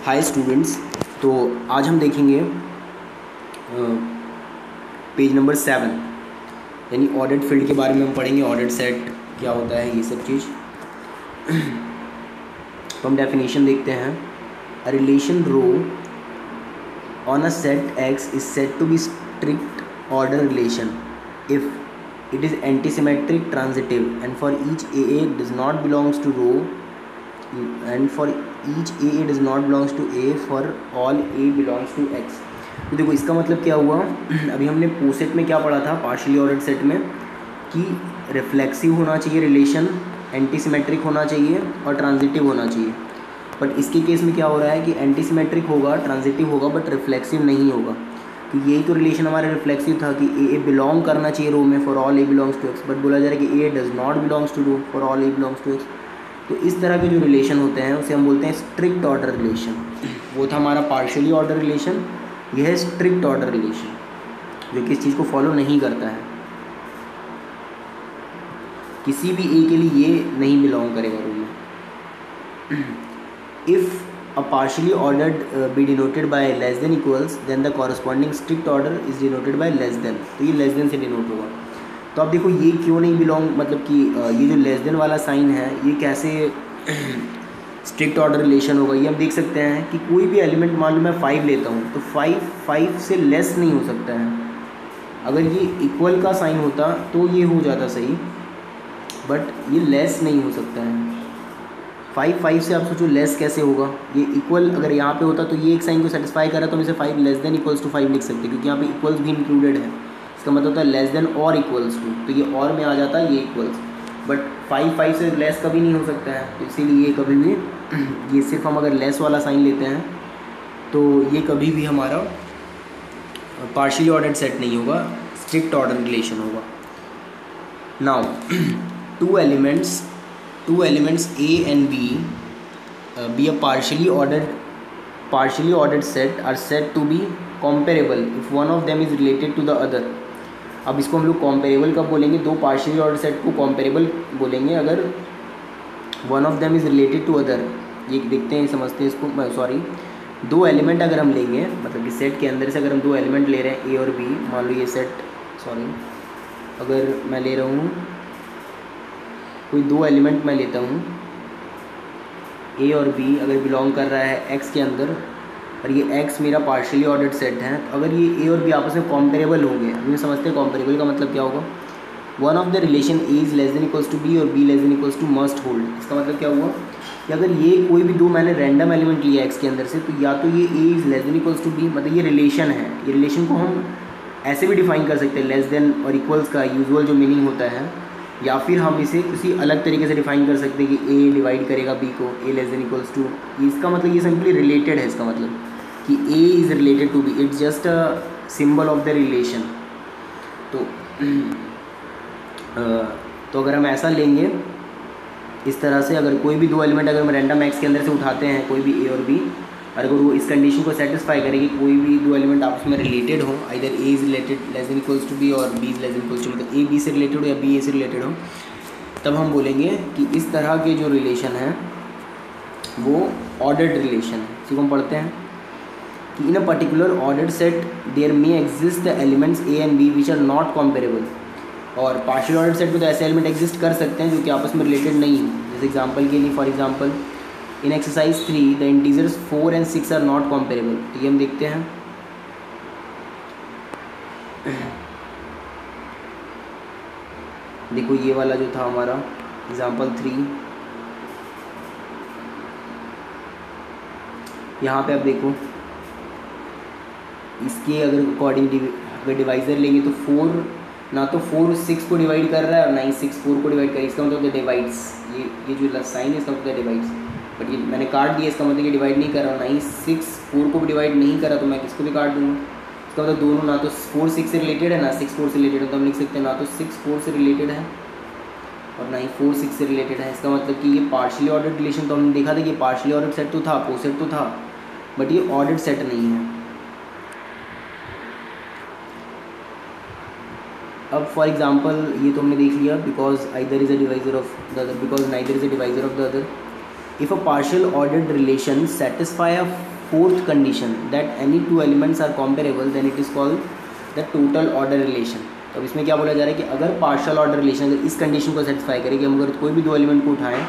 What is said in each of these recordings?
Hi students. तो आज हम देखेंगे पेज नंबर 7 यानी ऑर्डर्ड फील्ड के बारे में हम पढ़ेंगे। ऑर्डर्ड सेट क्या होता है, ये सब चीज़। तो हम डेफिनेशन देखते हैं। A relation R on a set X is set to be strict order relation if it is antisymmetric transitive and for each AA does not belongs to row and for each AA does not belongs to A for all A belongs to X। तो देखो इसका मतलब क्या हुआ। अभी हमने पोसेट में क्या पढ़ा था, पार्शियली ऑर्डर्ड सेट में, कि रिफ्लेक्सिव होना चाहिए रिलेशन, एंटीसिमेट्रिक होना चाहिए और ट्रांजिटिव होना चाहिए। बट इसके केस में क्या हो रहा है कि एंटीसिमेट्रिक होगा, ट्रांजिटिव होगा, बट रिफ्लेक्सिव नहीं होगा। तो यही तो रिलेशन हमारा रिफ्लेक्सिव था कि ए बिलोंग करना चाहिए रो में for all A belongs to X, but बोला जा रहा है कि A does not belongs to row for all A belongs to X. तो इस तरह के जो रिलेशन होते हैं उसे हम बोलते हैं स्ट्रिक्ट ऑर्डर रिलेशन। वो था हमारा पार्शियली ऑर्डर रिलेशन, यह है स्ट्रिक्ट ऑर्डर रिलेशन जो कि इस चीज़ को फॉलो नहीं करता है। किसी भी ए के लिए ये नहीं बिलोंग करेगा रो में। If a partially ordered be denoted by less than equals then the corresponding strict order is denoted by less than। तो ये less than से डिनोट होगा। तो आप देखो ये क्यों नहीं बिलोंग, मतलब कि ये जो लेस देन वाला साइन है ये कैसे स्ट्रिक्ट ऑर्डर रिलेशन होगा। ये हम देख सकते हैं कि कोई भी एलिमेंट, मान लो मैं 5 लेता हूँ तो 5 से लेस नहीं हो सकता है। अगर ये इक्वल का साइन होता तो ये हो जाता सही, बट ये लेस नहीं हो सकता है। 5 से आप सोचो लेस कैसे होगा। ये इक्वल अगर यहाँ पे होता तो ये एक साइन को सेटिस्फाई कर रहा तो हम इसे 5 लेस देन इक्वल्स टू 5 लिख सकते, क्योंकि यहाँ पे इक्वल्स भी इंक्लूडेड है। इसका मतलब होता है लेस देन और इक्वल्स टू, तो ये और में आ जाता है ये इक्वल्स। बट 5 से लेस कभी नहीं हो सकता है, तो इसीलिए ये कभी भी ये सिर्फ हम अगर लेस वाला साइन लेते हैं तो ये कभी भी हमारा पार्शियली ऑर्डर्ड सेट नहीं होगा, स्ट्रिक्ट ऑर्डर रिलेशन होगा। Now two elements A and B be a partially ordered set are said to be comparable if one of them is related to the other। अब इसको हम लोग comparable कब बोलेंगे, दो partially ordered set को comparable बोलेंगे अगर one of them is related to other। ये देखते हैं, समझते हैं इसको। सॉरी, दो एलिमेंट अगर हम लेंगे, मतलब कि सेट के अंदर से अगर हम दो एलिमेंट ले रहे हैं A और B, मान लो ये सेट, सॉरी अगर मैं ले रहा हूँ कोई दो एलिमेंट मैं लेता हूँ ए और बी, अगर बिलोंग कर रहा है एक्स के अंदर, और ये एक्स मेरा पार्शियली ऑर्डर्ड सेट है, तो अगर ये ए और बी आपस में कॉम्पेरेबल होंगे, अभी समझते हैं कॉम्पेरेबल का मतलब क्या होगा। One of the relation A is less than equals to B और B less than equals to must hold. इसका मतलब क्या हुआ कि अगर ये कोई भी दो मैंने रैंडम एलिमेंट लिया एक्स के अंदर से, तो या तो ये A is less than equals to B, मतलब ये रिलेशन है। ये रिलेशन को हम ऐसे भी डिफाइन कर सकते हैं, लेस देन और इक्वल्स का यूजुअल जो मीनिंग होता है, या फिर हम इसे किसी अलग तरीके से डिफाइन कर सकते हैं कि ए डिवाइड करेगा बी को, A less than equals to. इसका मतलब ये सिंपली रिलेटेड है। इसका मतलब कि A is related to B, it's just a symbol of the relation. तो अगर हम ऐसा लेंगे इस तरह से, अगर कोई भी दो एलिमेंट अगर हम रैंडम एक्स के अंदर से उठाते हैं, कोई भी ए और बी, और अगर वो इस कंडीशन को सेटिस्फाई करेगी, कोई भी दो एलिमेंट आपस में रिलेटेड हो, either A is related less than equals to B और B is less than equals to, मतलब ए बी से रिलेटेड हो या बी ए से रिलेटेड हो, तब हम बोलेंगे कि इस तरह के जो रिलेशन है वो ऑर्डर्ड रिलेशन है। इसी को हम पढ़ते हैं कि in a particular ordered set there may exist the elements A and B which are not comparable. और पार्शियल ऑर्डर्ड सेट में तो ऐसे एलिमेंट एग्जिस्ट कर सकते हैं जो कि आपस में रिलेटेड नहीं है। जैसे एग्जाम्पल के लिए, for example in exercise 3 the integers 4 and 6 are not comparable. तो ये हम देखते हैं। देखो ये वाला जो था हमारा एग्जाम्पल 3, यहाँ पे आप देखो इसके अगर अकॉर्डिंग अगर डिवाइज़र लेंगे तो 4 ना तो 4 6 को डिवाइड कर रहा है और ना ही 6 4 को डिवाइड कर रहा है। इसका मतलब होता है डिवाइड्स। ये जो साइन है इसका मतलब है डिवाइड्स, बट ये मैंने काट दिया, इसका मतलब ये डिवाइड नहीं कर रहा, ना ही 6 4 को भी डिवाइड नहीं कर रहा, तो मैं किसको भी काट दूँगा। इसका मतलब दोनों ना तो 4 6 से रिलेटेड है ना 6 4 से रिलेटेड है। तो हम लिख सकते हैं ना तो 6 4 से रिलेटेड है और ना ही 4 6 से रिलेटेड है। इसका मतलब कि ये पार्शियली ऑर्डर्ड रिलेशन, तो हमने देखा था कि पार्शियली ऑर्डर्ड सेट तो था, पोसेट तो था, बट ये ऑर्डर्ड सेट नहीं है। अब फॉर एग्जांपल ये तो हमने देख लिया, because either is a divisor of the other, because neither is a divisor of the other. If a partial ordered relation satisfy a fourth condition that any two elements are comparable, then it is called the total order relation. तो अब इसमें क्या बोला जा रहा है कि अगर पार्शियल ऑर्डर रिलेशन अगर इस कंडीशन को सेटिस्फाई करे कि हम अगर कोई भी दो एलिमेंट को उठाएं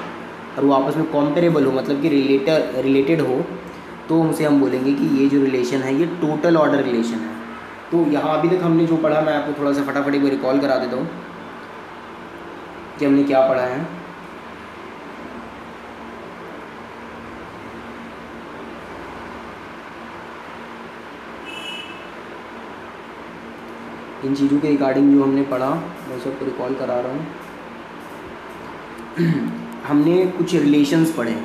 और वो आपस में कॉम्पेरेबल हो, मतलब कि रिलेटेड हो, तो उनसे हम बोलेंगे कि ये जो रिलेशन है ये टोटल ऑर्डर रिलेशन है. तो यहाँ अभी तक हमने जो पढ़ा मैं आपको थोड़ा सा फटाफट एक बार रिकॉल करा देता हूँ कि हमने क्या पढ़ा है. इन चीज़ों के रिगार्डिंग जो हमने पढ़ा मैं सबको रिकॉल करा रहा हूँ. हमने कुछ रिलेशंस पढ़े.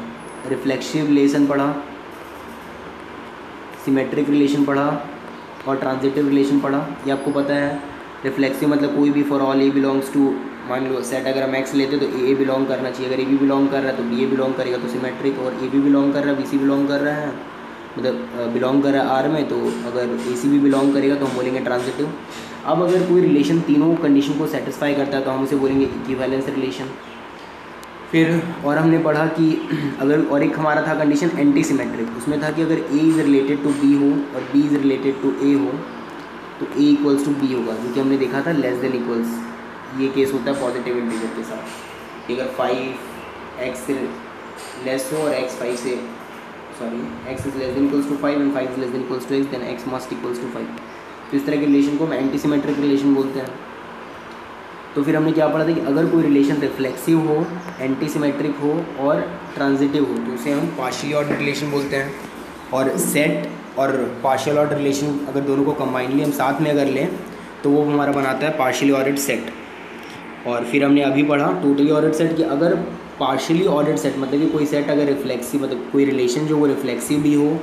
रिफ्लेक्सिव रिलेशन पढ़ा, सिमेट्रिक रिलेशन पढ़ा और ट्रांजिटिव रिलेशन पढ़ा. ये आपको पता है. रिफ्लेक्सिव मतलब कोई भी for all A belongs to, मान लो सेट अगर हम एक्स लेते तो ए बिलोंग करना चाहिए. अगर ए बी बिलोंग कर रहा है तो बी ए बिलोंग करेगा तो सिमेट्रिक, और ए बी बिलोंग कर रहा है बी सी बिलोंग कर रहा है मतलब बिलोंग कर रहा है आर में, तो अगर ए सी भी बिलोंग करेगा तो हम बोलेंगे ट्रांजिटिव. अब अगर कोई रिलेशन तीनों कंडीशन को सेटिस्फाई करता है तो हम उसे बोलेंगे इक्विवेलेंस रिलेशन. फिर और हमने पढ़ा कि अगर और एक हमारा था कंडीशन एंटी सिमेट्रिक. उसमें था कि अगर A is related to B हो और B is related to A हो तो ए इक्वल्स टू बी होगा, जो कि हमने देखा था लेस देन इक्वल्स. ये केस होता है पॉजिटिव इंटीजर के साथ. अगर 5x से लेस हो और x 5 से x is less than equals to 5 and 5 is less than equals to x, then x must equals to 5. तो इस तरह के रिलेशन को हम एंटी सिमेट्रिक रिलेशन बोलते हैं. तो फिर हमने क्या पढ़ा था कि अगर कोई रिलेशन रिफ्लेक्सिव हो, एंटी सिमेट्रिक हो और ट्रांजिटिव हो तो उसे हम पार्शियली ऑर्डर रिलेशन बोलते हैं. और सेट और पार्शियल ऑर्डर रिलेशन अगर दोनों को कंबाइनली हम साथ में अगर लें तो वो हमारा बनाता है पार्शियली ऑर्डर्ड सेट. और फिर हमने अभी पढ़ा टोटली ऑर्डर्ड सेट कि अगर पार्शियली ऑर्डर्ड सेट मतलब कि कोई सेट अगर रिफ्लेक्सिव मतलब कोई रिलेशन जो वो रिफ्लेक्सिव भी हो,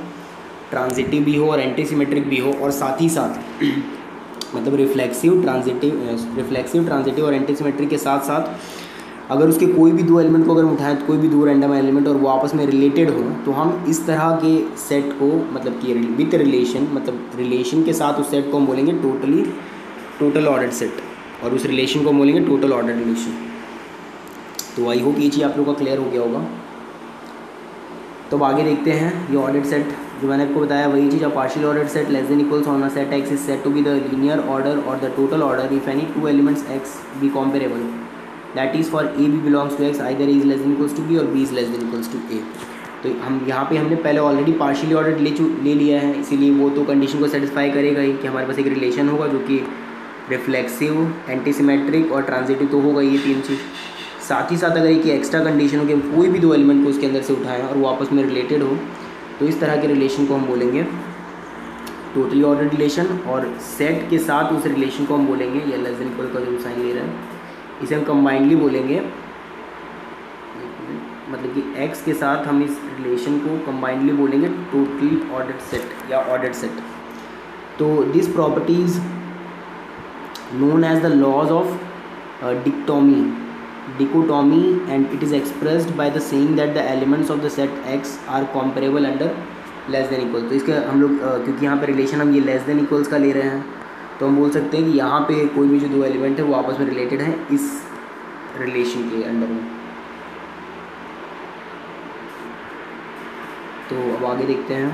ट्रांजिटिव भी हो और एंटी सिमेट्रिक भी हो, और साथ ही साथ मतलब रिफ्लेक्सिव ट्रांजिटिव और एंटी सिमेट्रिक के साथ साथ अगर उसके कोई भी दो एलिमेंट को अगर हम उठाएं तो कोई भी दो रैंडम एलिमेंट और वो आपस में रिलेटेड हो, तो हम इस तरह के सेट को मतलब कि विथ रिलेशन मतलब रिलेशन के साथ उस सेट को हम बोलेंगे टोटल ऑर्डर्ड सेट, और उस रिलेशन को हम बोलेंगे टोटल ऑर्डर्ड रिलेशन. तो आई होप ये चीज़ आप लोग का क्लियर हो गया होगा. तो अब आगे देखते हैं. ये ऑर्डर्ड सेट जो मैंने आपको बताया वही चीज़. अब partial ordered set less than equals on a set X is set to be the linear order और the total order if any two elements X be comparable, that is for A B belongs to X either A is less than equals to B और B is less than equals to A. तो हम यहाँ पे हमने पहले already partially ordered ले लिया है, इसीलिए वो तो कंडीशन को सेटिस्फाई करेगा ही कि हमारे पास एक रिलेशन होगा जो कि रिफ्लेक्सिव, एंटी सिमेट्रिक और ट्रांजिटिव तो होगा ये तीन चीज़. साथ ही साथ अगर एक एक्स्ट्रा कंडीशन हो कि हम कोई भी दो एलिमेंट को उसके अंदर से उठाएं और वो आपस में रिलेटेड हो, तो इस तरह के रिलेशन को हम बोलेंगे टोटली ऑर्डर्ड रिलेशन. और सेट के साथ उस रिलेशन को हम बोलेंगे, या लेस देन इक्वल का जो साइन ले रहा है इसे हम कंबाइनली बोलेंगे, मतलब कि x के साथ हम इस रिलेशन को कंबाइनली बोलेंगे टोटली ऑर्डर्ड सेट या ऑर्डर्ड सेट. तो this properties known as the laws of dichotomy and it is expressed by the saying that the elements of the set X are comparable under less than equal. तो इसका हम लोग क्योंकि यहाँ पे relation हम ये लेस देन इक्वल्स का ले रहे हैं तो हम बोल सकते हैं कि यहाँ पे कोई भी जो दो एलिमेंट है वो आपस में रिलेटेड हैं इस रिलेशन के अंडर में. तो अब आगे देखते हैं.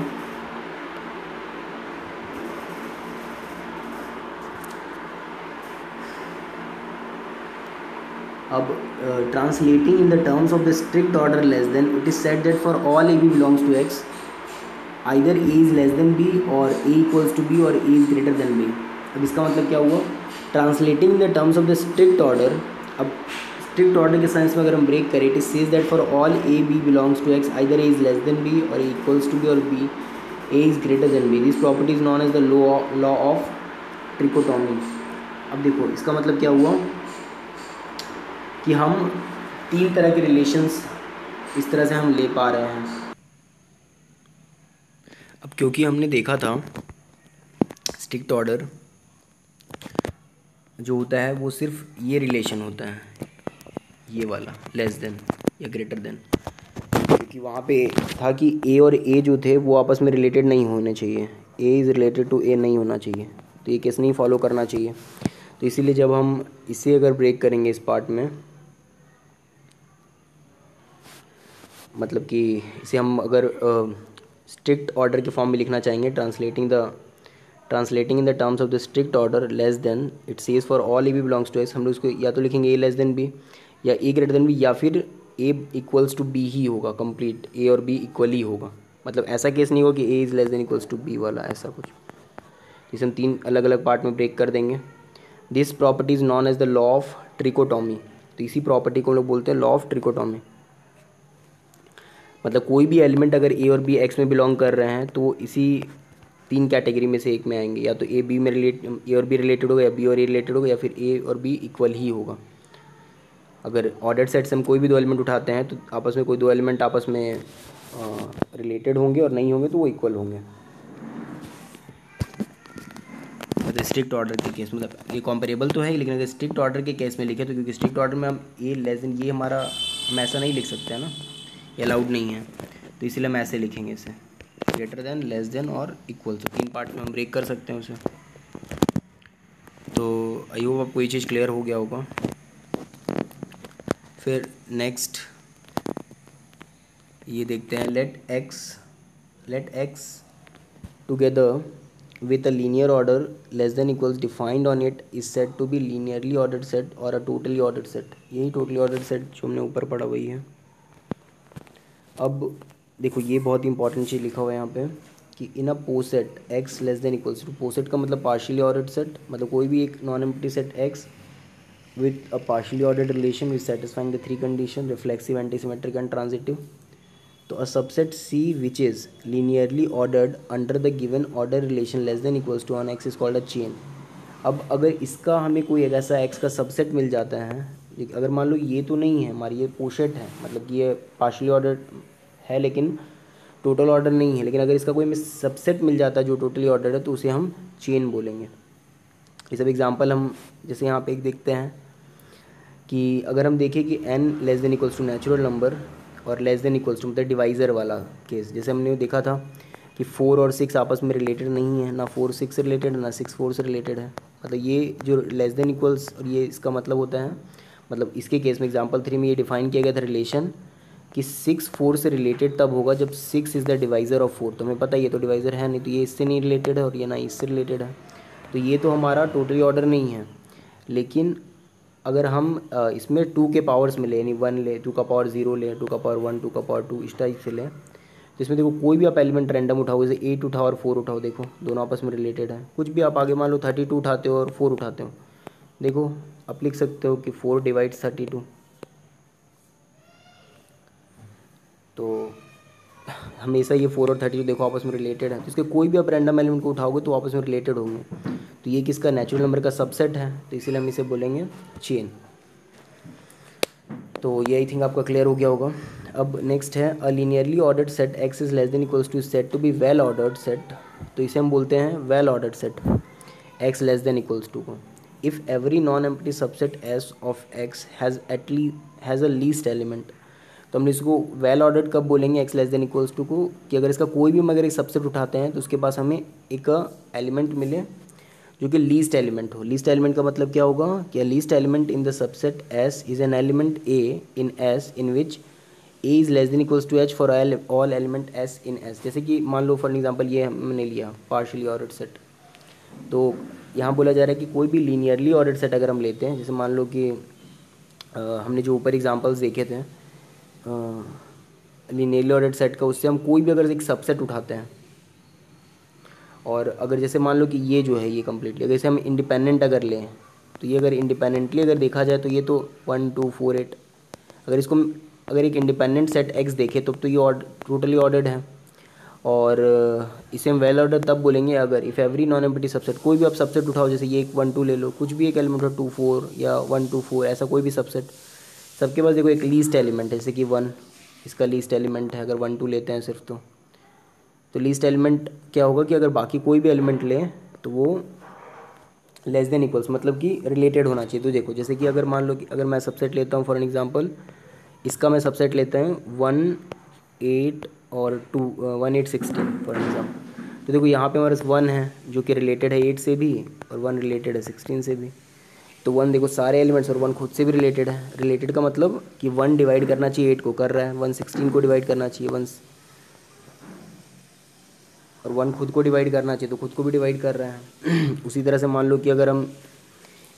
अब translating in the terms of the strict order less than, it is said that for all AB belongs to X either A is less than B or A equals to B or A is greater than B. अब इसका मतलब क्या हुआ? Translating in the terms of the strict order, अब strict order के sense में अगर हम ब्रेक करें, it says that for all A B belongs to X either A is less than B or A equals to B or B A is greater than B. This property is known as the law of trichotomy. अब देखो इसका मतलब क्या हुआ कि हम तीन तरह के रिलेशंस इस तरह से हम ले पा रहे हैं. अब क्योंकि हमने देखा था स्ट्रिक्ट ऑर्डर जो होता है वो सिर्फ ये रिलेशन होता है, ये वाला लेस देन या ग्रेटर देन, क्योंकि वहाँ पे था कि ए और ए जो थे वो आपस में रिलेटेड नहीं होने चाहिए, ए इज़ रिलेटेड टू ए नहीं होना चाहिए, तो ये केस नहीं फॉलो करना चाहिए. तो इसीलिए जब हम इसे अगर ब्रेक करेंगे इस पार्ट में, मतलब कि इसे हम अगर स्ट्रिक्ट ऑर्डर के फॉर्म में लिखना चाहेंगे, translating in the terms of the strict order less than it says for all A B belongs to S, हम लोग इसको या तो लिखेंगे ए लेस देन बी या ए ग्रेटर देन बी, या फिर ए इक्वल्स टू बी ही होगा, कंप्लीट ए और बी इक्वल ही होगा। मतलब ऐसा केस नहीं होगा कि A is less than equals to B वाला, ऐसा कुछ। इसे हम 3 अलग अलग पार्ट में ब्रेक कर देंगे। This property is known as the law of trichotomy, तो इसी प्रॉपर्टी को हम लोग बोलते हैं लॉ ऑफ ट्रिकोटॉमी। मतलब कोई भी एलिमेंट अगर ए और बी एक्स में बिलोंग कर रहे हैं तो इसी 3 कैटेगरी में से एक में आएंगे, या तो ए बी में ए और बी रिलेटेड होगा, या बी और ए रिलेटेड होगा, या फिर ए और बी इक्वल ही होगा। अगर ऑर्डर्ड सेट से हम कोई भी 2 एलिमेंट उठाते हैं तो आपस में कोई 2 एलिमेंट आपस में रिलेटेड होंगे, और नहीं होंगे तो वो इक्वल होंगे। मतलब स्ट्रिक्ट ऑर्डर के केस में, मतलब ये कॉम्पेरेबल तो है, लेकिन अगर स्ट्रिक्ट ऑर्डर के केस में लिखे तो, क्योंकि स्ट्रिक्ट ऑर्डर में हम ए लेस देन, ये हमारा हम ऐसा नहीं लिख सकते हैं ना, ये अलाउड नहीं है, तो इसलिए हम ऐसे लिखेंगे इसे, ग्रेटर देन, लेस देन और इक्वल। तो 3 पार्ट में हम ब्रेक कर सकते हैं उसे। तो आई होप आपको ये चीज़ क्लियर हो गया होगा। फिर नेक्स्ट ये देखते हैं, let X together with a linear order less than equals defined on it is said to be linearly ordered set or a totally ordered set। यही totally ordered set जो हमने ऊपर पढ़ा वही है। अब देखो ये बहुत इंपॉर्टेंट चीज़ लिखा हुआ है यहाँ पे कि in a poset x less than equals to, poset का मतलब पार्शियली ऑर्डर्ड सेट, मतलब कोई भी एक non empty set x with a partially ordered relation with satisfying the 3 condition reflexive, antisymmetric and transitive। तो a subset C which is linearly ordered under the given order relation less than equals to on X is called a chain। अब अगर इसका हमें कोई एक ऐसा X का subset मिल जाता है, अगर मान लो ये तो नहीं है हमारी, ये पोसेट है, मतलब कि ये पार्शियली ऑर्डर्ड है लेकिन टोटल ऑर्डर नहीं है, लेकिन अगर इसका कोई हमें सबसेट मिल जाता है जो टोटली ऑर्डर है तो उसे हम चेन बोलेंगे। ये सब एग्जाम्पल हम जैसे यहाँ पे एक देखते हैं कि अगर हम देखें कि n less than equals to natural number और लेस देन इक्वल्स टू मतलब डिवाइज़र वाला केस, जैसे हमने देखा था कि 4 और 6 आपस में रिलेटेड नहीं है, ना 4 6 से रिलेटेड ना 6 4 से रिलेटेड है। मतलब ये जो लेस देन इक्वल्स और ये इसका मतलब होता है, मतलब इसके केस में एग्जांपल 3 में ये डिफाइन किया गया था रिलेशन कि 6 4 से रिलेटेड तब होगा जब 6 इज़ द डिवाइज़र ऑफ 4। तो हमें पता है ये तो डिवाइज़र है नहीं, तो ये इससे नहीं रिलेटेड है और ये ना इससे रिलेटेड है, तो ये तो हमारा टोटली ऑर्डर नहीं है। लेकिन अगर हम इसमें 2 के पावर्स में ले, यानी 1 ले, 2 का पावर 0 ले, 2 का पावर 1, 2 का पावर 2, इस टाइप से ले, तो इसमें देखो कोई भी आप एलिमेंट रैंडम उठाओ, जैसे 8 उठाओ और 4 उठाओ, देखो दोनों आपस में रिलेटेड है। कुछ भी आप आगे मान लो 32 उठाते हो और 4 उठाते हो, देखो आप लिख सकते हो कि 4 डिवाइड्स 32। तो हमेशा ये 4 और 32 देखो आपस में रिलेटेड है, तो इसके कोई भी आप रैंडम एलिमेंट को उठाओगे तो आपस में रिलेटेड होंगे। तो ये किसका नेचुरल नंबर का सबसेट है, तो इसीलिए हम इसे बोलेंगे चेन। तो ये आई थिंक आपका क्लियर हो गया होगा। अब नेक्स्ट है a linearly ordered set X is less than equals to set to be well ordered set, तो इसे हम बोलते हैं well ordered set X less than equals to को। If every non empty subset S of X has a least element, तो हमने इसको well ordered कब बोलेंगे X less than equals to को, कि अगर इसका कोई भी हम अगर एक सबसेट उठाते हैं तो उसके पास हमें एक एलिमेंट मिले जो कि लीस्ट एलिमेंट हो। लीस्ट एलिमेंट का मतलब क्या होगा कि least element in the subset S is an element A in S in which A is less than equals to H for all element S in S. जैसे कि मान लो for example ये हमने लिया पार्शियली ऑर्डर्ड सेट, तो यहाँ बोला जा रहा है कि कोई भी लीनियरली ऑर्डर्ड सेट अगर हम लेते हैं, जैसे मान लो कि हमने जो ऊपर एग्जांपल्स देखे थे लीनियरली ऑर्डर्ड सेट का, उससे हम कोई भी अगर एक सबसेट उठाते हैं, और अगर जैसे मान लो कि ये जो है ये कम्प्लीटली अगर जैसे हम इंडिपेंडेंट अगर लें, तो ये अगर इंडिपेंडेंटली अगर देखा जाए तो ये तो 1 2 4 8, अगर इसको अगर एक इंडिपेंडेंट सेट एक्स देखे तो ये टोटली ऑर्डर्ड है। और इसे हम वेल ऑर्डर तब बोलेंगे अगर if every non empty subset, कोई भी आप सबसेट उठाओ, जैसे ये एक 1 2 ले लो, कुछ भी एक एलिमेंट हो 2 4 या 1 2 4, ऐसा कोई भी सबसेट, सबके पास देखो एक लीस्ट एलिमेंट है, जैसे कि 1 इसका लीस्ट एलिमेंट है, अगर 1 2 लेते हैं सिर्फ तो लीस्ट एलिमेंट क्या होगा कि अगर बाकी कोई भी एलिमेंट लें तो वो लेस देन इक्वल्स मतलब कि रिलेटेड होना चाहिए। तो देखो जैसे कि अगर मान लो कि अगर मैं सबसेट लेता हूँ फॉर एन एग्जांपल, इसका मैं सबसेट लेता हूँ 1 8 और 2 1 8 16 फॉर एग्जांपल। तो देखो यहाँ पे हमारे पास 1 है जो कि रिलेटेड है 8 से भी और 1 रिलेटेड है 16 से भी। तो 1 देखो सारे एलिमेंट्स और 1 खुद से भी रिलेटेड है। रिलेटेड का मतलब कि 1 डिवाइड करना चाहिए 8 को, कर रहा है। 1 16 को डिवाइड करना चाहिए 1, और 1 खुद को डिवाइड करना चाहिए तो खुद को भी डिवाइड कर रहा है। उसी तरह से मान लो कि अगर हम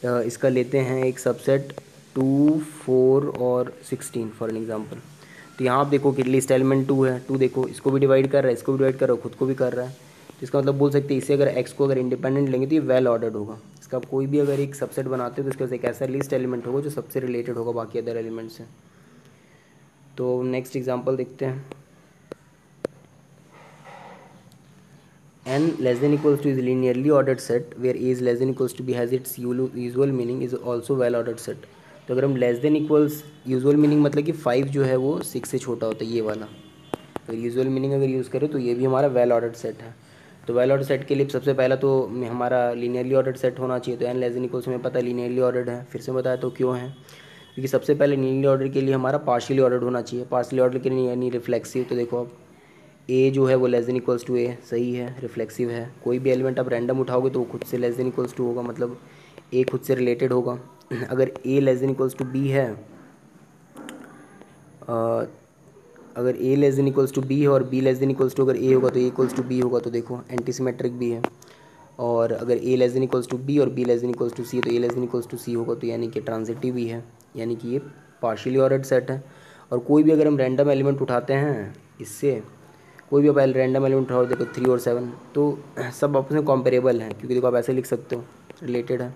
इसका लेते हैं एक सबसेट 2 4 और 16 फॉर एन एग्जांपल, तो यहाँ आप देखो कि लिस्ट एलिमेंट 2 है। 2 देखो इसको भी डिवाइड कर रहा है, इसको भी डिवाइड कर रहा है, खुद को भी कर रहा है। तो इसका मतलब बोल सकते हैं इसे अगर एक्स को अगर इंडिपेंडेंट लेंगे तो ये वेल ऑर्डर्ड होगा। इसका आप कोई भी अगर एक सबसेट बनाते हो तो इसके पास एक ऐसा लिस्ट एलिमेंट होगा जो सबसे रिलेटेड होगा बाकी अदर एलिमेंट से। तो नेक्स्ट एग्जाम्पल देखते हैं। n less than equals to is linearly ordered set where a is less than equals to b has its usual meaning is also well ordered set। तो अगर हम less than equals usual meaning मतलब कि 5 जो है वो 6 से छोटा होता है, ये वाला। तो यूजुअल मीनिंग अगर यूज़ करें तो ये भी हमारा वेल ऑर्डर्ड सेट है। तो वेल ऑर्डर सेट के लिए सबसे पहला तो हमारा लीनियरली ऑर्डर्ड सेट होना चाहिए। तो एन लेस देन इक्वल्स हमें पता है लीनियरली ऑर्डर्ड है। फिर से बताया तो क्यों है, क्योंकि सबसे पहले लीनियरली ऑर्डर के लिए हमारा पार्शियली ऑर्डर्ड होना चाहिए। पार्शियली ऑर्डर के लिए यानी रिफ्लेक्सिव। तो देखो अब ए जो है वो लेस देन इक्वल्स टू ए, सही है, रिफ्लेक्सिव है। कोई भी एलिमेंट आप रैंडम उठाओगे तो वो खुद से लेस देन इक्वल्स टू होगा, मतलब ए खुद से रिलेटेड होगा। अगर A less than equals to B है, अगर A less than equals to B है और B less than equals to अगर ए होगा तो ए इक्वल्स टू बी होगा। तो देखो एंटीसिमेट्रिक भी है। और अगर A less than equals to B और B less than equals to C है तो A less than equals to C होगा। तो यानी कि ट्रांजिटिव भी है, यानी कि ये पार्शियली ऑर्डर्ड सेट है। और कोई भी अगर हम रैंडम एलिमेंट उठाते हैं इससे, कोई भी आप रैंडम एलिमेंट उठाओ, देखो 3 और 7 तो सब आपस में कॉम्पेरेबल हैं, क्योंकि देखो आप ऐसे लिख सकते हो रिलेटेड है।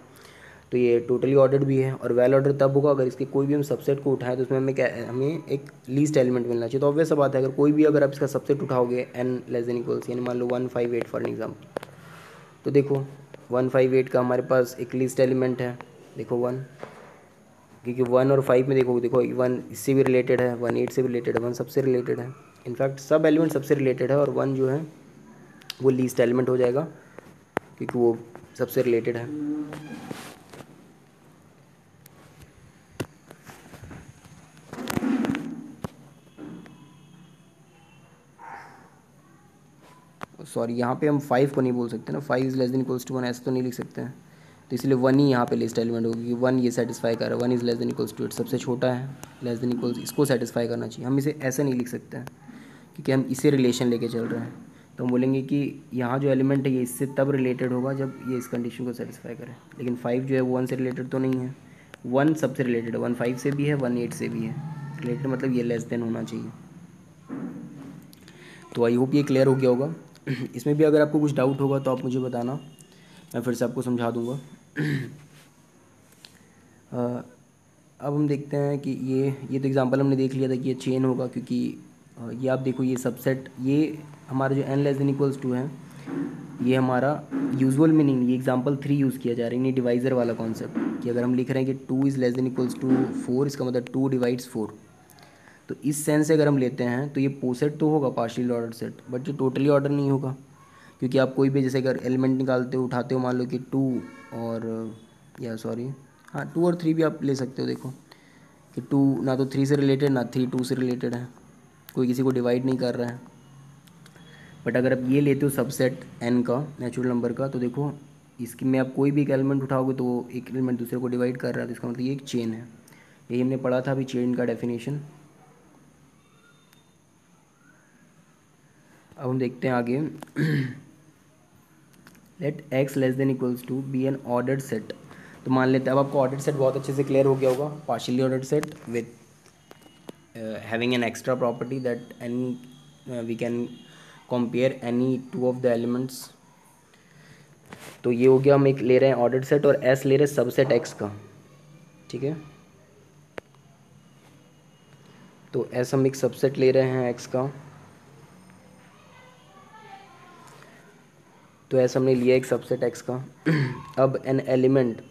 तो ये टोटली ऑर्डर्ड भी है। और वेल ऑर्डर तब होगा अगर इसके कोई भी हम सबसेट को उठाएं तो उसमें हमें एक लीस्ट एलिमेंट मिलना चाहिए। तो ऑब्वियस सा बात है, अगर कोई भी अगर आप इसका सबसेट उठाओगे n लेस देन इक्वल्स, यानी मान लो 1 5 8 फॉर एग्जाम्पल, तो देखो 1 5 8 का हमारे पास एक लिस्ट एलिमेंट है। देखो 1, क्योंकि 1 और 5 में देखो देखो 1 इससे भी रिलेटेड है, 1 8 से भी रिलेटेड है, 1 सबसे रिलेटेड है। इनफैक्ट सब एलिमेंट सबसे रिलेटेड है और 1 जो है वो लीस्ट एलिमेंट हो जाएगा क्योंकि वो सबसे रिलेटेड है। सॉरी, यहाँ पे हम 5 को नहीं बोल सकते ना, 5 is less than equals to 1 ऐसे तो नहीं लिख सकते हैं। तो इसलिए 1 ही यहाँ पे लिस्ट एलिमेंट होगी, क्योंकि 1 ये सेटिस्फाई कर रहा है। 1 is less than equals to 8 सबसे छोटा है, लेस देन इक्वल्स इसको सेटिस्फाई करना चाहिए। हम इसे ऐसे नहीं लिख सकते हैं क्योंकि हम इसे रिलेशन लेके चल रहे हैं। तो हम बोलेंगे कि यहाँ जो एलिमेंट है ये इससे तब रिलेटेड होगा जब ये इस कंडीशन को सेटिस्फाई करे। लेकिन 5 जो है वो 1 से रिलेटेड तो नहीं है, 1 सबसे रिलेटेड है। 1 5 से भी है, 1 8 से भी है रिलेटेड, मतलब ये लेस देन होना चाहिए। तो आई होप ये क्लियर हो गया होगा। इसमें भी अगर आपको कुछ डाउट होगा तो आप मुझे बताना, मैं फिर से आपको समझा दूँगा। अब हम देखते हैं कि ये तो एग्जांपल हमने देख लिया था कि ये चेन होगा, क्योंकि ये आप देखो ये सबसेट, ये हमारा जो n less than equals to है, ये हमारा यूजुअल मीनिंग, ये एग्जांपल 3 यूज़ किया जा रहा है, ये डिवाइज़र वाला कॉन्सेप्ट, कि अगर हम लिख रहे हैं कि 2 is less than equals to 4, इसका मतलब 2 डिवाइड्स 4। तो इस सेंस से अगर हम लेते हैं तो ये पोसेट तो होगा पार्शियली ऑर्डर सेट, बट जो टोटली ऑर्डर नहीं होगा। क्योंकि आप कोई भी जैसे अगर एलिमेंट निकालते हो, उठाते हो, मान लो कि 2 और या सॉरी हाँ 2 और 3 भी आप ले सकते हो। देखो कि 2 ना तो 3 से रिलेटेड, ना 3 2 से रिलेटेड है, कोई किसी को डिवाइड नहीं कर रहा है। बट अगर आप ये लेते हो सबसेट n का, नेचुरल नंबर का, तो देखो इसकी में आप कोई भी एक एलिमेंट उठाओगे तो एक एलिमेंट दूसरे को डिवाइड कर रहा है, तो इसका मतलब ये एक चेन है। यही हमने पढ़ा था अभी चेन का डेफिनेशन। अब हम देखते हैं आगे। Let x less than equals to B an ordered set. तो मान लेते हैं अब आपको ऑर्डर्ड सेट बहुत अच्छे से क्लियर हो गया होगा। Partially ordered set with having an extra property that any we can compare any 2 of the elements. तो ये हो गया, हम एक ले रहे हैं ऑर्डर्ड सेट और s ले रहे हैं सबसेट x का, ठीक है। तो s हम एक सबसेट ले रहे हैं x का, तो ऐसा हमने लिया एक सबसेट x का। अब एन एलिमेंट,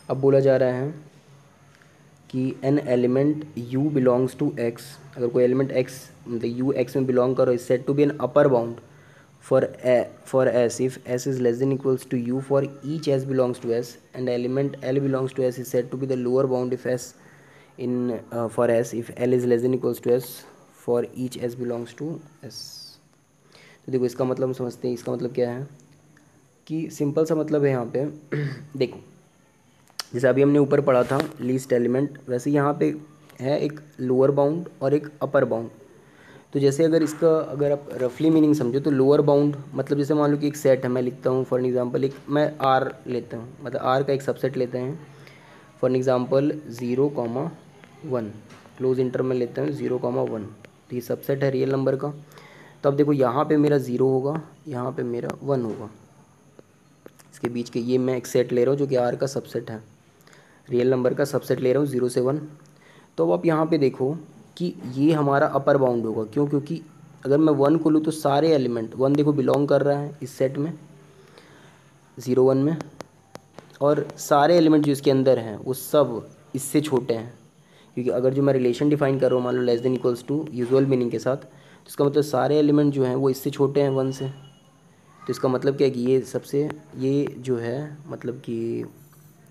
अब बोला जा रहा है कि an element u belongs to x। अगर कोई एलिमेंट x मतलब u x में बिलोंग करो, is set to B an upper bound for s if s is less than equals to u for each s belongs to s, and element l belongs to s is set to be the lower bound if s in for s if l is less than equals to s for each s belongs to s। तो देखो इसका मतलब हम समझते हैं, इसका मतलब क्या है कि सिंपल सा मतलब है यहाँ पे देखो, जैसे अभी हमने ऊपर पढ़ा था लीस्ट एलिमेंट, वैसे यहाँ पे है एक लोअर बाउंड और एक अपर बाउंड। तो जैसे अगर इसका अगर आप रफली मीनिंग समझो तो लोअर बाउंड मतलब जैसे मान लो कि एक सेट है, मैं लिखता हूँ फॉर एग्जांपल, एक मैं आर लेता हूँ, मतलब आर का एक सबसेट लेते हैं फॉर एग्जांपल 0,1, क्लोज इंटर में लेते हैं 0,1, तो ये सबसेट है रियल नंबर का। तो अब देखो यहाँ पे मेरा 0 होगा, यहाँ पे मेरा 1 होगा, इसके बीच के ये मैं एक सेट ले रहा हूँ जो कि आर का सबसेट है, रियल नंबर का सबसेट ले रहा हूँ 0 से 1। तो अब आप यहाँ पे देखो कि ये हमारा अपर बाउंड होगा, क्यों? क्योंकि अगर मैं 1 को लूँ तो सारे एलिमेंट 1 देखो बिलोंग कर रहा है इस सेट में 0 1 में, और सारे एलिमेंट जो इसके अंदर हैं वो सब इससे छोटे हैं, क्योंकि अगर जो मैं रिलेशन डिफाइन कर रहा हूँ मान लो less than equals to usual meaning के साथ, तो इसका मतलब सारे एलिमेंट जो हैं वो इससे छोटे हैं 1 से। तो इसका मतलब क्या है कि ये सबसे ये जो है मतलब कि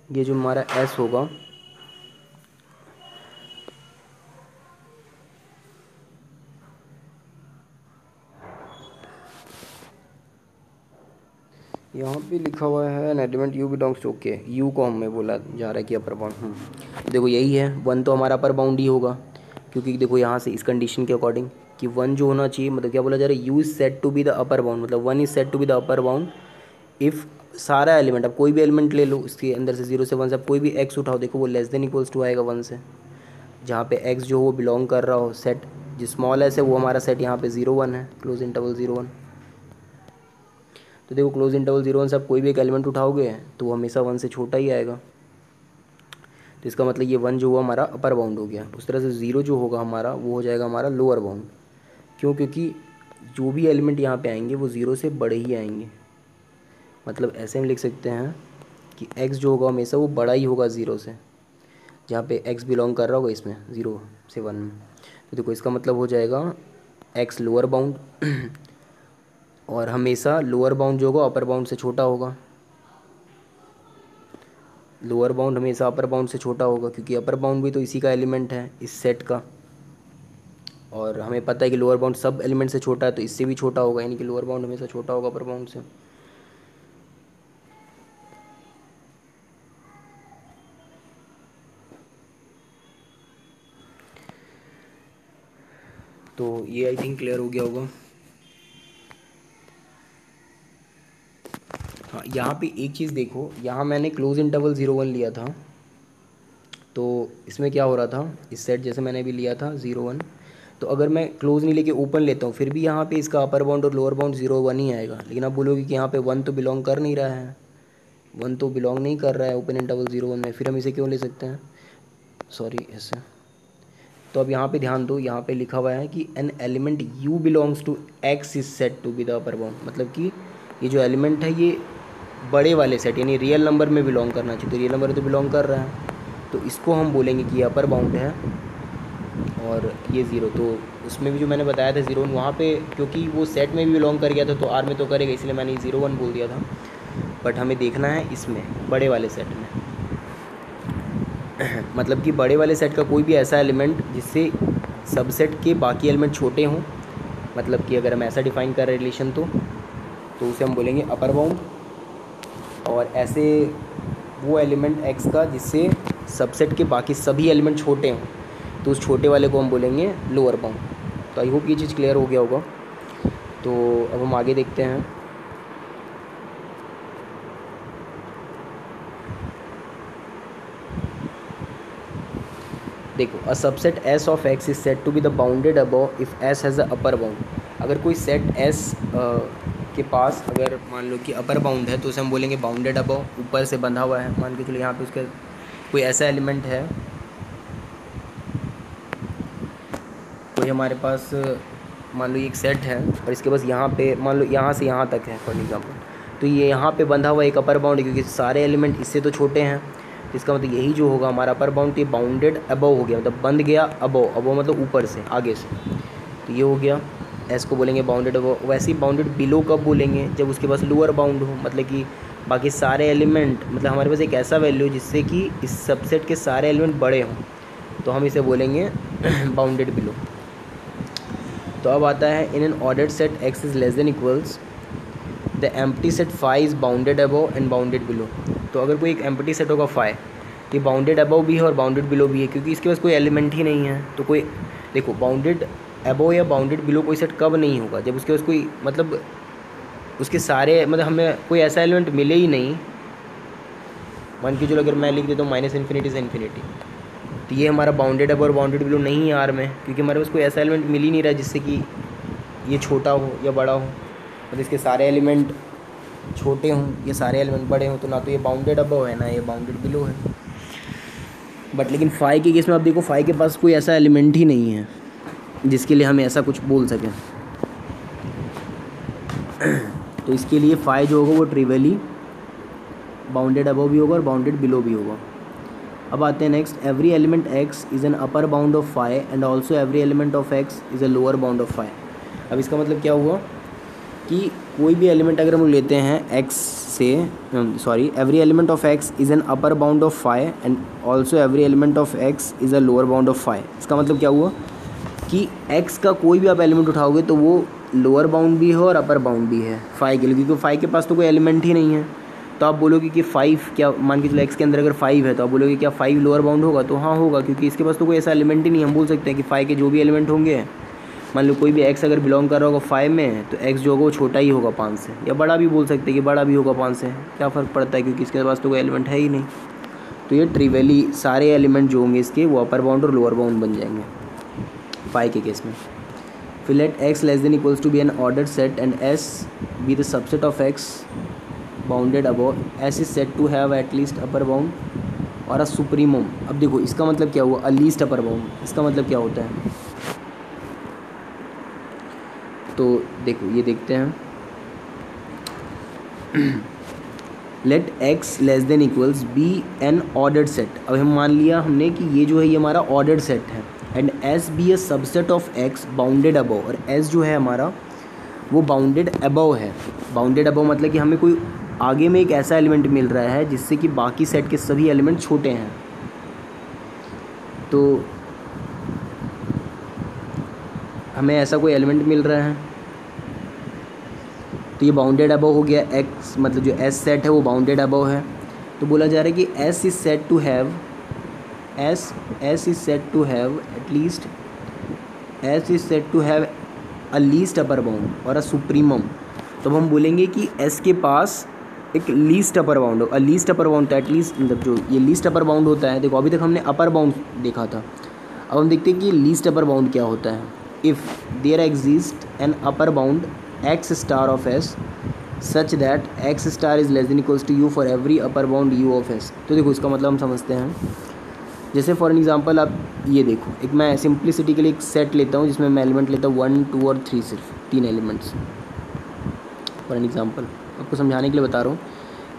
ये जो हमारा एस होगा, यहाँ पे लिखा हुआ है an element u belongs to, okay u को हमें बोला जा रहा है कि अपर बाउंड, देखो यही है 1 तो हमारा अपर बाउंड ही होगा, क्योंकि देखो यहाँ से इस कंडीशन के अकॉर्डिंग कि 1 जो होना चाहिए, मतलब क्या बोला जा रहा है, u is set to be the upper bound, मतलब 1 is set to be the upper bound if सारा एलिमेंट, अब कोई भी एलिमेंट ले लो इसके अंदर से 0 से 1 से, अब कोई भी एक्स उठाओ, देखो वो लेस देन इक्वल्स टू आएगा 1 से, जहाँ पे एक्स जो वो बिलोंग कर रहा हो सेट, जो स्मॉल एस है वो हमारा सेट यहाँ पे 0 1 है, क्लोज इंटरवल 0 1। तो देखो क्लोज इंटरवल 0 1 से आप कोई भी एक एलिमेंट उठाओगे तो वो हमेशा 1 से छोटा ही आएगा, तो इसका मतलब ये 1 जो हुआ हमारा अपर बाउंड हो गया। उस तरह से 0 जो होगा हमारा वो हो जाएगा हमारा लोअर बाउंड, क्यों? क्योंकि जो भी एलिमेंट यहाँ पे आएंगे वो 0 से बड़े ही आएंगे, मतलब ऐसे हम लिख सकते हैं कि x जो होगा हमेशा वो बड़ा ही होगा 0 से, जहाँ पे x बिलोंग कर रहा होगा इसमें 0 से 1 में। तो देखो इसका मतलब हो जाएगा x लोअर बाउंड और हमेशा लोअर बाउंड जो होगा अपर बाउंड से छोटा होगा, लोअर बाउंड हमेशा अपर बाउंड से छोटा होगा, क्योंकि अपर बाउंड भी तो इसी का एलिमेंट है इस सेट का, और हमें पता है कि लोअर बाउंड सब एलिमेंट से छोटा है, तो इससे भी छोटा होगा, यानी कि लोअर बाउंड हमेशा छोटा होगा अपर बाउंड से। तो ये आई थिंक क्लियर हो गया होगा। हाँ, यहाँ पे एक चीज़ देखो, यहाँ मैंने क्लोज इंटरवल 0 1 लिया था, तो इसमें क्या हो रहा था, इस सेट जैसे मैंने भी लिया था 0 1, तो अगर मैं क्लोज नहीं लेके ओपन लेता हूँ फिर भी यहाँ पे इसका अपर बाउंड और लोअर बाउंड 0 1 ही आएगा, लेकिन आप बोलोगे कि यहाँ पे 1 तो बिलोंग कर नहीं रहा है, 1 तो बिलोंग नहीं कर रहा है ओपन इंटरवल 0 1 में, फिर हम इसे क्यों ले सकते हैं, सॉरी ऐसे। तो अब यहाँ पे ध्यान दो, यहाँ पे लिखा हुआ है कि an element u belongs to x is set to be the upper bound, मतलब कि ये जो एलिमेंट है ये बड़े वाले सेट यानी रियल नंबर में बिलोंग करना चाहिए, तो रियल नंबर तो बिलोंग कर रहा है, तो इसको हम बोलेंगे कि ये अपर बाउंड है। और ये 0 तो उसमें भी जो मैंने बताया था 0 1 वहाँ पे क्योंकि वो सेट में भी बिलोंग कर गया था तो आर में तो करेगा, इसलिए मैंने 0 1 बोल दिया था, बट हमें देखना है इसमें बड़े वाले सेट में मतलब कि बड़े वाले सेट का कोई भी ऐसा एलिमेंट जिससे सबसेट के बाकी एलिमेंट छोटे हों, मतलब कि अगर हम ऐसा डिफाइन कर रहे रिलेशन तो उसे हम बोलेंगे अपर बाउंड, और ऐसे वो एलिमेंट x का जिससे सबसेट के बाकी सभी एलिमेंट छोटे हों तो उस छोटे वाले को हम बोलेंगे लोअर बाउंड। तो आई होप ये चीज़ क्लियर हो गया होगा। तो अब हम आगे देखते हैं। देखो a subset S of X is set to be the bounded above if S has a upper bound. अगर कोई सेट S के पास अगर मान लो कि अपर बाउंड है तो उसे हम बोलेंगे बाउंडेड अबव, ऊपर से बंधा हुआ है। मान के चलो यहाँ पे उसका कोई ऐसा एलिमेंट है, कोई हमारे पास मान लो एक सेट है और इसके पास यहाँ पे मान लो यहाँ से यहाँ तक है फॉर एग्जाम्पल, तो ये यहाँ पे बंधा हुआ एक अपर बाउंड है क्योंकि सारे एलिमेंट इससे तो छोटे हैं, इसका मतलब यही जो होगा हमारा अपर बाउंड, तो ये बाउंडेड अबव हो गया, मतलब बंध गया अबव, अबव मतलब ऊपर से आगे से, तो ये हो गया। एस को बोलेंगे बाउंडेड अबव। वैसे ही बाउंडेड बिलो कब बोलेंगे, जब उसके पास लोअर बाउंड हो, मतलब कि बाकी सारे एलिमेंट, मतलब हमारे पास एक ऐसा वैल्यू जिससे कि इस सबसेट के सारे एलिमेंट बड़े हों, तो हम इसे बोलेंगे बाउंडेड बिलो। तो अब आता है in an ordered set x is less than equals the empty set phi is bounded above and bounded below. तो अगर कोई एक एम्प्टी सेट होगा फाई, ये बाउंडेड अबव भी है और बाउंडेड बिलो भी है, क्योंकि इसके पास कोई एलिमेंट ही नहीं है। तो कोई देखो बाउंडेड अबव या बाउंडेड बिलो कोई सेट कब नहीं होगा, जब उसके पास कोई मतलब उसके सारे मतलब हमें कोई ऐसा एलिमेंट मिले ही नहीं। मान के चलो अगर मैं लिख देता हूँ -∞ से इन्फिनिटी, तो ये हमारा बाउंडेड अबव और बाउंडेड बिलो नहीं है आर में, क्योंकि हमारे पास कोई ऐसा एलिमेंट मिल ही नहीं रहा जिससे कि ये छोटा हो या बड़ा हो, मतलब इसके सारे एलिमेंट छोटे हों या सारे एलिमेंट बड़े हों। तो ना तो ये बाउंडेड अबव है ना ये बाउंडेड बिलो है। बट लेकिन फाई के केस में आप देखो फाई के पास कोई ऐसा एलिमेंट ही नहीं है जिसके लिए हम ऐसा कुछ बोल सकें। तो इसके लिए फाई जो होगा वो ट्रिवियली बाउंडेड अबव भी होगा और बाउंडेड बिलो भी होगा। अब आते हैं next, every element x is an upper bound of phi and also every element of x is a lower bound of phi. अब इसका मतलब क्या हुआ कि कोई भी एलिमेंट अगर हम लेते हैं एक्स से, every element of x is an upper bound of phi and also every element of x is a lower bound of phi. इसका मतलब क्या हुआ कि एक्स का कोई भी आप एलिमेंट उठाओगे तो वो लोअर बाउंड भी है और अपर बाउंड भी है फाई के लिए, क्योंकि फाई के पास तो कोई एलिमेंट ही नहीं है। तो आप बोलोगे कि 5 क्या, मान के चलो एक्स के अंदर अगर 5 है तो आप बोलोगे क्या 5 लोअर बाउंड होगा, तो हाँ होगा, क्योंकि इसके पास तो कोई ऐसा एलिमेंट ही नहीं। हम बोल सकते हैं कि 5 के जो भी एलिमेंट होंगे, मान लो कोई भी एक्स अगर बिलोंग कर रहा होगा 5 में, तो एक्स जो होगा वो छोटा ही होगा 5 से, या बड़ा भी बोल सकते हैं कि बड़ा भी होगा 5 से, क्या फ़र्क पड़ता है, क्योंकि इसके पास तो कोई एलिमेंट है ही नहीं। तो ये ट्रिवियली सारे एलिमेंट जो होंगे इसके वो अपर बाउंड और लोअर बाउंड बन जाएंगे 5 के केस में। फिर let x less than equals to B an ordered set and s be the subset of x bounded above, s is set to have at least upper bound और a supremum. अब देखो इसका मतलब क्या हुआ, अ least upper bound, इसका मतलब क्या होता है, तो देखो ये देखते हैं। Let x less than equals be an ordered set. अब हम मान लिया हमने कि ये जो है ये हमारा ऑर्डर्ड सेट है, and s be a subset of x bounded above, और एस जो है हमारा वो बाउंडेड अबव है। बाउंडेड अबव मतलब कि हमें कोई आगे में एक ऐसा एलिमेंट मिल रहा है जिससे कि बाकी सेट के सभी एलिमेंट छोटे हैं। तो हमें ऐसा कोई एलिमेंट मिल रहा है, तो ये बाउंडेड अबव हो गया। एक्स मतलब जो एस सेट है वो बाउंडेड अबव है। तो बोला जा रहा है कि s is set to have s is set to have at least s is set to have a least upper bound और अ सुप्रीमम। तो हम बोलेंगे कि एस के पास एक लीस्ट अपर बाउंड हो, अ लीस्ट अपर बाउंड तो एटलीस्ट मतलब जो ये लीस्ट अपर बाउंड होता है, देखो अभी तक हमने अपर बाउंड देखा था, अब हम देखते हैं कि लीस्ट अपर बाउंड क्या होता है। If there exist an upper bound x star of S such that x star is less than equals to u for every upper bound you of s. तो देखो इसका मतलब हम समझते हैं, जैसे फॉर एग्जांपल आप ये देखो, एक मैं सिंप्लिसिटी के लिए एक सेट लेता हूँ जिसमें मैं एलिमेंट लेता हूँ 1, 2 और 3, सिर्फ 3 एलिमेंट्स। फॉर एन एग्जांपल आपको समझाने के लिए बता रहा हूँ,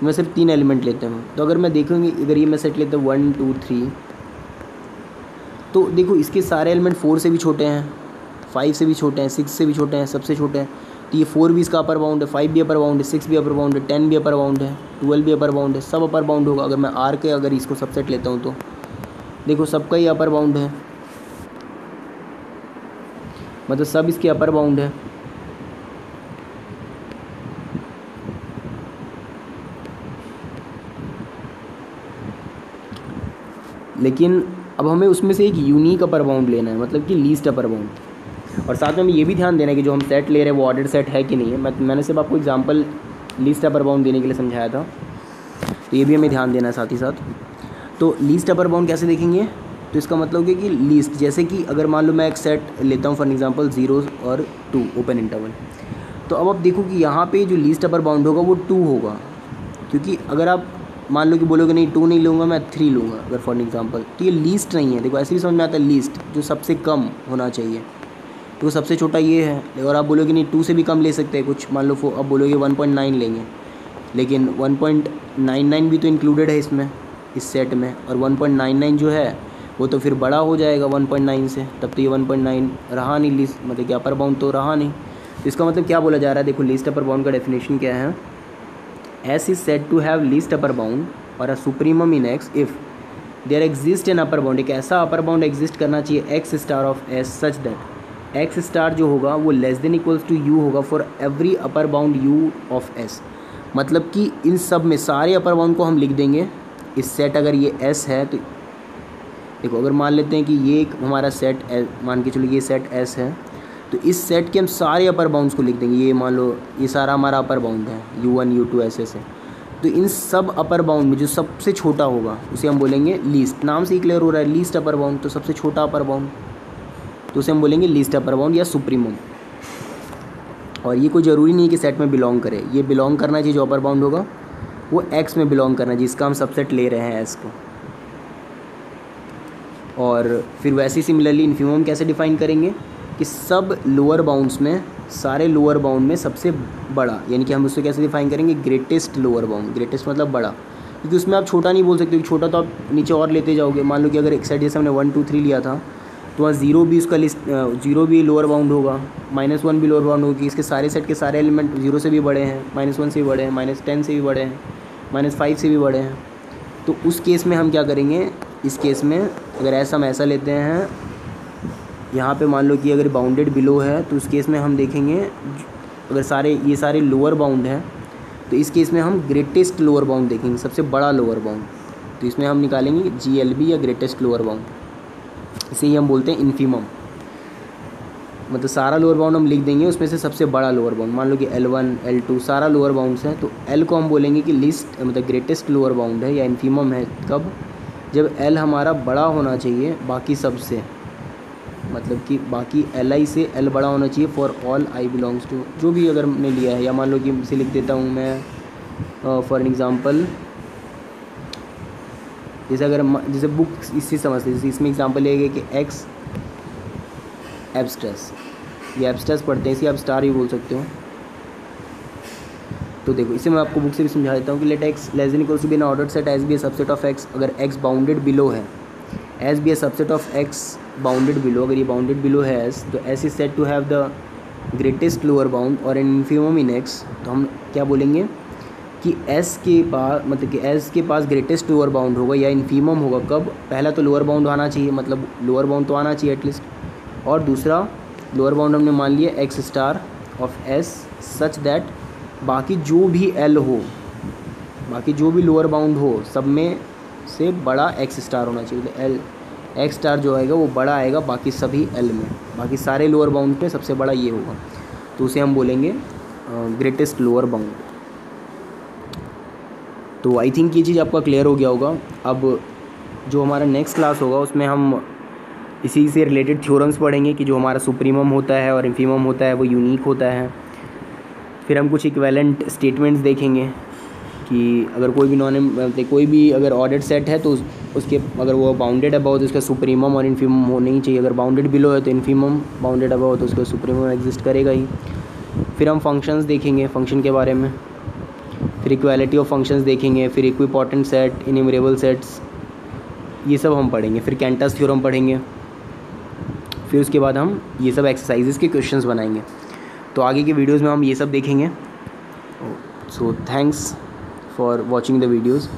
मैं सिर्फ 3 एलिमेंट लेता हूँ। तो अगर मैं देखूँगी अगर ये मैं सेट लेता हूँ 1, 2, 3, तो देखो इसके सारे एलिमेंट 4 से भी छोटे हैं, 5 से भी छोटे हैं, 6 से भी छोटे हैं, सबसे छोटे हैं। तो ये 4 भी इसका अपर बाउंड है, 5 भी अपर बाउंड है, 6 भी अपर बाउंड है, 10 भी अपर बाउंड है, 12 भी अपर बाउंड है, सब अपर बाउंड होगा। अगर मैं आर के अगर इसको सबसेट लेता हूँ तो देखो सबका ही अपर बाउंड है, मतलब सब इसके अपर बाउंड है। लेकिन अब हमें उसमें से एक यूनिक अपर बाउंड लेना है, मतलब कि लीस्ट अपर बाउंड। और साथ में हमें ये भी ध्यान देना है कि जो हम सेट ले रहे हैं वो ऑर्डर सेट है कि नहीं है। मैंने सिर्फ आपको एग्जांपल लीस्ट अपर बाउंड देने के लिए समझाया था, तो ये भी हमें ध्यान देना है साथ ही साथ। तो लीस्ट अपर बाउंड कैसे देखेंगे, तो इसका मतलब है कि लीस्ट, जैसे कि अगर मान लो मैं एक सेट लेता हूँ फॉर एग्जांपल 0 और 2 ओपन इंटरवल, तो अब आप देखो कि यहाँ पे जो लीस्ट अपर बाउंड होगा वो 2 होगा, क्योंकि अगर आप मान लो कि बोलोगे नहीं 2 नहीं लूँगा मैं 3 लूँगा अगर फॉर एग्जांपल, तो ये लीस्ट नहीं है। देखो ऐसे भी समझ में आता है, लीस्ट जो सबसे कम होना चाहिए, तो सबसे छोटा ये है। और आप बोलोगे नहीं 2 से भी कम ले सकते हैं कुछ, मान लो अब बोलोगे 1.9 लेंगे, लेकिन 1.99 भी तो इंक्लूडेड है इसमें, इस सेट में, और 1.99 जो है वो तो फिर बड़ा हो जाएगा 1.9 से, तब तो ये 1.9 रहा नहीं लीस्ट, मतलब कि अपर बाउंड तो रहा नहीं। तो इसका मतलब क्या बोला जा रहा है, देखो लीस्ट अपर बाउंड का डेफिनेशन क्या है, S is set to have least upper bound और a supremum in X if there exist an upper bound. एक ऐसा अपर बाउंड एग्जिस्ट करना चाहिए X star of S such that x star जो होगा वो less than equals to U होगा for every upper bound you of S. मतलब कि इन सब में सारे अपर बाउंड को हम लिख देंगे। इस सेट अगर ये एस है तो देखो, अगर मान लेते हैं कि ये एक हमारा सेट मान के चलो ये सेट एस है, तो इस सेट के हम सारे अपर बाउंड्स को लिख देंगे। ये मान लो ये सारा हमारा अपर बाउंड है, u1 u2 ऐसे से। तो इन सब अपर बाउंड में जो सबसे छोटा होगा उसे हम बोलेंगे लीस्ट। नाम से ही क्लियर हो रहा है, लीस्ट अपर बाउंड, तो सबसे छोटा अपर बाउंड, तो उसे हम बोलेंगे लीस्ट अपर बाउंड या सुप्रीमम। और ये कोई ज़रूरी नहीं है कि सेट में बिलोंग करे, ये बिलोंग करना चाहिए जो अपर बाउंड होगा वो एक्स में बिलोंग करना चाहिए, जिसका हम सबसेट ले रहे हैं एस को। और फिर वैसे ही सिमिलरली इन्फीमम कैसे डिफाइन करेंगे कि सब लोअर बाउंड्स में, सारे लोअर बाउंड में सबसे बड़ा, यानी कि हम उससे कैसे डिफाइन करेंगे, ग्रेटेस्ट लोअर बाउंड। ग्रेटेस्ट मतलब बड़ा, क्योंकि उसमें आप छोटा नहीं बोल सकते, क्योंकि छोटा तो आप नीचे और लेते जाओगे। मान लो कि अगर एक साइड जैसे हमने 1 2 3 लिया था, तो वहाँ 0 भी उसका लिस्ट, 0 भी लोअर बाउंड होगा, -1 भी लोअर बाउंड होगी। इसके सारे सेट के सारे एलिमेंट 0 से भी बड़े हैं, -1 से भी बड़े हैं, -10 से भी बड़े हैं, -5 से भी बड़े हैं। तो उस केस में हम क्या करेंगे, इस केस में अगर ऐसा हम ऐसा लेते हैं, यहाँ पे मान लो कि अगर बाउंडेड बिलो है, तो उस केस में हम देखेंगे अगर ये सारे लोअर बाउंड हैं, तो इस केस में हम ग्रेटेस्ट लोअर बाउंड देखेंगे, सबसे बड़ा लोअर बाउंड। तो इसमें हम निकालेंगे GLB या ग्रेटेस्ट लोअर बाउंड। इसे ही हम बोलते हैं इन्फीमम। मतलब सारा लोअर बाउंड हम लिख देंगे, उसमें से सबसे बड़ा लोअर बाउंड। मान लो कि L1 L2 सारा लोअर बाउंड्स हैं, तो L को हम बोलेंगे कि लिस्ट मतलब ग्रेटेस्ट लोअर बाउंड है या इन्फीमम है। कब, जब L हमारा बड़ा होना चाहिए बाकी सब से, मतलब कि बाकी Li से L बड़ा होना चाहिए for all I belongs to, जो भी अगर हमने लिया है। या मान लो कि इसे लिख देता हूँ मैं फॉर एन एग्ज़ाम्पल, जैसे अगर जैसे बुक इससे समझते, जैसे इसमें एग्जांपल ये है कि एक्स एब्स्ट्रैस, ये एब्स्ट्रैस पढ़ते हैं, इसे आप स्टार भी बोल सकते हो। तो देखो इसे मैं आपको बुक से भी समझा देता हूँ कि let x less than equals to B an ordered set s be a subset of x. अगर एक्स बाउंडेड बिलो है, s be a subset of x bounded below, अगर ये बाउंडेड बिलो है एस, तो s is set to have the greatest lower bound और an infimum in x. तो हम क्या बोलेंगे कि एस के पास, मतलब कि एस के पास ग्रेटेस्ट लोअर बाउंड होगा या इन्फीमम होगा। कब, पहला तो लोअर बाउंड आना चाहिए, मतलब लोअर बाउंड तो आना चाहिए एटलीस्ट, और दूसरा लोअर बाउंड हमने मान लिया x star of S such that बाकी जो भी एल हो, बाकी जो भी लोअर बाउंड हो, सब में से बड़ा एक्स स्टार होना चाहिए। तो एल एक्स स्टार जो आएगा वो बड़ा आएगा बाकी सभी एल में, बाकी सारे लोअर बाउंड पे सबसे बड़ा ये होगा, तो उसे हम बोलेंगे ग्रेटेस्ट लोअर बाउंड। तो आई थिंक ये चीज़ आपका क्लियर हो गया होगा। अब जो हमारा नेक्स्ट क्लास होगा उसमें हम इसी से रिलेटेड थ्योरम्स पढ़ेंगे कि जो हमारा सुप्रीमम होता है और इन्फीमम होता है वो यूनिक होता है। फिर हम कुछ इक्विवेलेंट स्टेटमेंट्स देखेंगे कि अगर कोई भी अगर ऑर्डर्ड सेट है तो उसके अगर वो बाउंडेड अबव तो उसका सुप्रीमम और इन्फीमम होना ही चाहिए। अगर बाउंडेड बिलो है तो इन्फीमम, बाउंडेड अबव तो उसका सुप्रीमम एग्जिस्ट करेगा ही। फिर हम फंक्शंस देखेंगे, फंक्शन के बारे में, फिर इक्वालिटी ऑफ फंक्शंस देखेंगे, फिर इक्विपोटेंट सेट, इन्यूमरेबल सेट्स, ये सब हम पढ़ेंगे। फिर कैंटस थ्योरम पढ़ेंगे, फिर उसके बाद हम ये सब एक्सरसाइजेस के क्वेश्चंस बनाएंगे। तो आगे के वीडियोस में हम ये सब देखेंगे। So thanks for watching the videos.